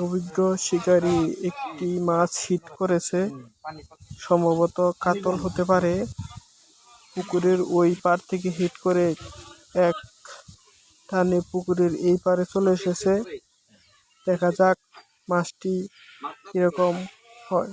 অভিজ্ঞ শিকারী একটি মাছ হিট করেছে, সম্ভবত কাতল হতে পারে। পুকুরের ওই পার থেকে হিট করে এক টানে পুকুরের এই পারে চলে এসেছে। দেখা যাক মাছটি কিরকম হয়।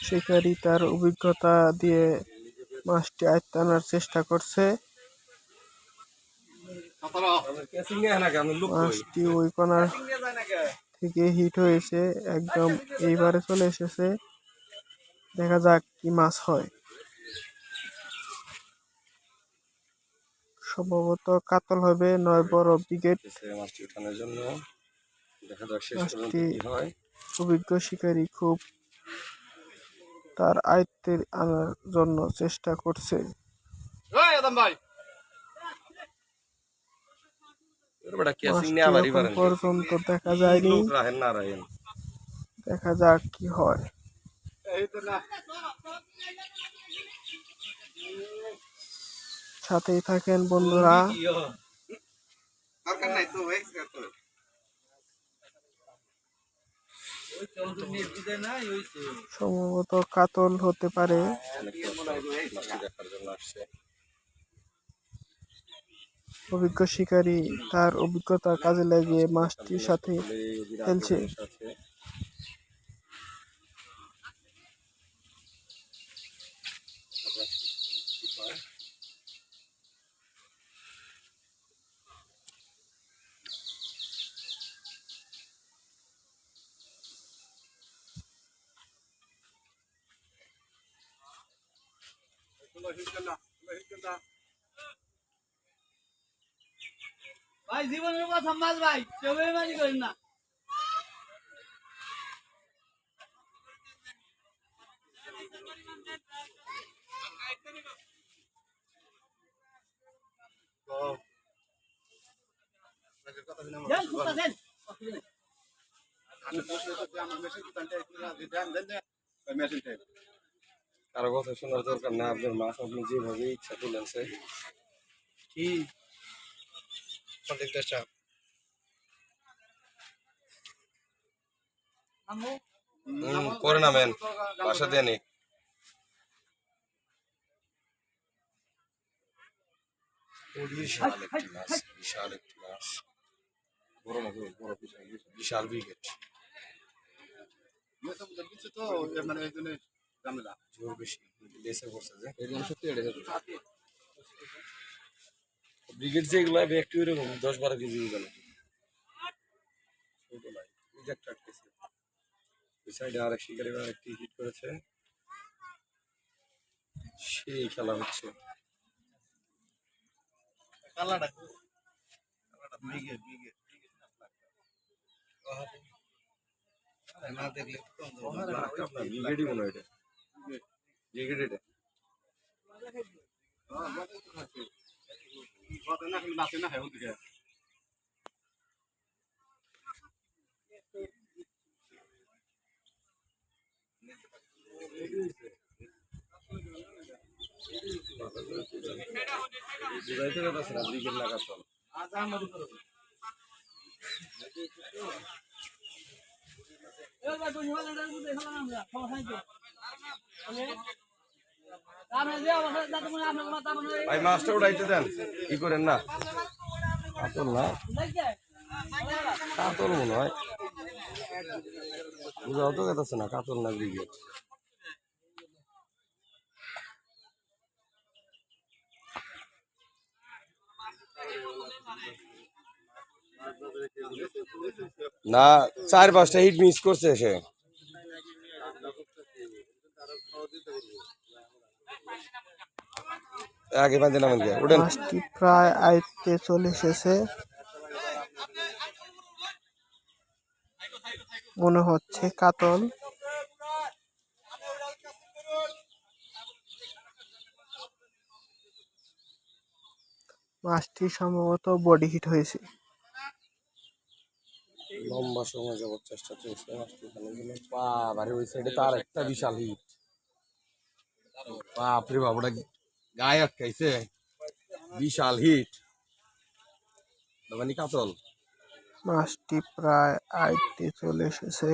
শিকারী তার অভিজ্ঞতা দিয়ে মাছটি আয়ত্তে আনার চেষ্টা করছে। মাছটি ওই কোণার থেকে হিট হয়েছে, একদম এইবারে চলে এসেছে। দেখা যাক কি মাছ হয়। সম্ভবত কাতল হবে, নয় বড় ব্রিগেড। মাছটি উঠানোর জন্য দেখা যাক শেষ পর্যন্ত মাছটি কি হয়। অভিজ্ঞ শিকারী খুব তার আয়ত্তে আনার জন্য চেষ্টা করছে। মাছটি এখন পর্যন্ত দেখা যায়নি, দেখা যাক কি হয়। সাথেই থাকেন বন্ধুরা। সম্ভবত কাতল হতে পারে। অভিজ্ঞ শিকারী তার অভিজ্ঞতা কাজে লাগিয়ে মাছটির সাথে খেলছে। ভাই জীবনের প্রথম মাছ ভাই, কেউ বেইমানি করেন না। কারো কথা শোনার দরকার না, আপনার মাছ আপনি যেভাবে ইচ্ছা তুলেছে। কি করে নামেন বাসা দিয়ে নি। বিশাল একটি মাছ, বিশাল একটি মাছ, বড় মাছ, বড় বিশাল ব্রিগেড। জোর বেশি লেসে পড়ছে যে ব্রিগেড যেগুলো একটু এরকম 10-12 কেজি গেল। ওই সাইডে আরেক শিকারি আরেকটি হিট করেছে, সেই খেলা হচ্ছে। ব্রিগেডই মনে হয় এটা, ব্রিগেড এটা। বুঝাইতে পারছে না ব্রিগেড লাগা চল। ভাই মাছটা উঠাইতে দেন, কি করেন না। কাতল না, কাতল মনে হয়, বুঝাও তো গেছে না কাতল না ব্রিগেড। না 4-5টা হিট মিস করছে সে। আগে বাঁধে নামেন গে ওঠেন। মাছটি প্রায় আয়ত্তে চলে এসেছে, মনে হচ্ছে কাতল। মাছটি সম্ভবত বডি হিট হয়েছে। লম্বা সময় যাবত চেষ্টা চলছে মাছটি খানের জন্য। বাবারে ওই সাইডে তার একটা বিশাল হিট। বাপরে বাপ, ওটা গায়ে আটকাইছে, বিশাল হিট। মানে কাতল মাছটি প্রায় আয়ত্তে চলে এসেছে,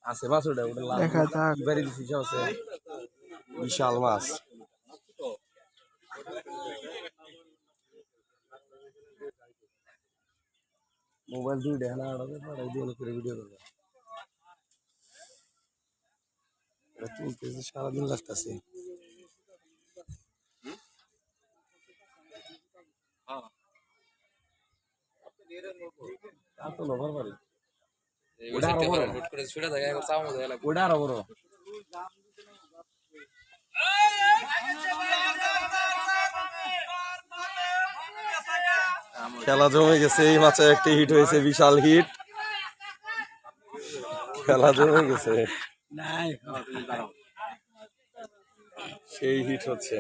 আছে মাছ, ওটা ওটা দেখা যাক। বাড়ি দিছি আছে বিশাল মাছ। মোবাইল দিয়ে দেখে না পাঠাই দিয়ে করে ভিডিও করবে। এটা তুলতেছে সারাদিন লাগতেছে। কাতল ওভার পারে ওটা আরো বড়, ওটা আরো বড়। খেলা জমে গেছে, এই মাছে একটা হিট হয়েছে, বিশাল হিট। খেলা জমে গেছে, সেই হিট হচ্ছে।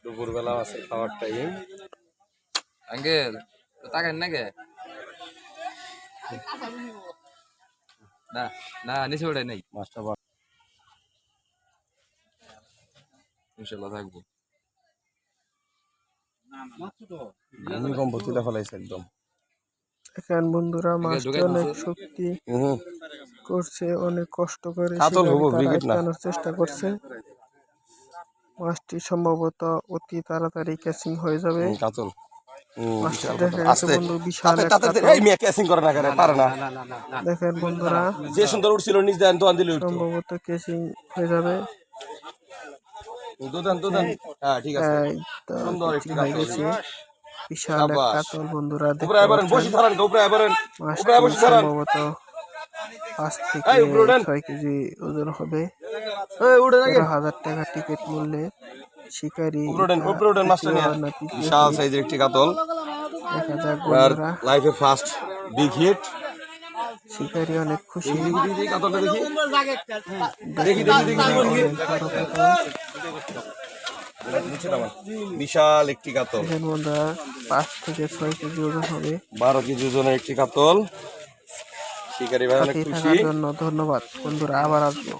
দুপুরবেলা আছে খাওয়ার টাইম। আঙ্কেল তাকান না কে? না না নিচে ওটাই নাই, মাছটা ইনশাল্লাহ থাকবো। ভূমিকম্প তুলে ফেলাইছে একদম। দেখেন বন্ধুরা, মাছটি অনেক শক্তি করছে, অনেক কষ্ট করে কাতল হবো, শিকারি তারা ব্রিগেড না। আটকানোর চেষ্টা করছে। মাছটি সম্ভবত অতি তাড়াতাড়ি ক্যাচিং হয়ে যাবে। কাতল মাছটি দেখা গেছে বন্ধু বিশাল এক কাতল। ক্যাচিং করে না, করে পারে না। দেখেন বন্ধুরা, যে সুন্দর উঠছিল নিজ দেন দোয়ান দিলে উঠতো। সম্ভবত ক্যাচিং হয়ে যাবে। দোদান দোদান, হ্যাঁ ঠিক আছে, এই তো সুন্দর একটি হয়ে কাতল। গেছে, বিশাল এক শাবাশ। কাতল বন্ধুরা উপরে দেখতে আইবারেন, বসি পাচ্ছেন। ধরেন, উপরে আইবারেন, উপরে মাছটি বসি ধরেন। সম্ভবত 5 থেকে এই উপরে উঠেন। 6 কেজি ওজন হবে। এই উঠেন আগে। 13,000 টাকা টিকিট মূল্যে শিকারি উপরে উঠেন মাছটা নিয়ে। বিশাল সাইজের একটি কাতল। দেখা যাক আর বন্ধুরা, লাইফে ফার্স্ট বিগ হিট। শিকারি অনেক খুশি। দেখি কাতলটা দেখি, দেখি দেখি। বিশাল একটি কাতল, দেখেন বন্ধুরা, 5 থেকে 6 কেজি ওজন হবে। 12 কেজি ওজনের একটি কাতল। শিকারি ভাই অনেক সাথে খুশি। থাকার জন্য ধন্যবাদ বন্ধুরা, আবার আসবো।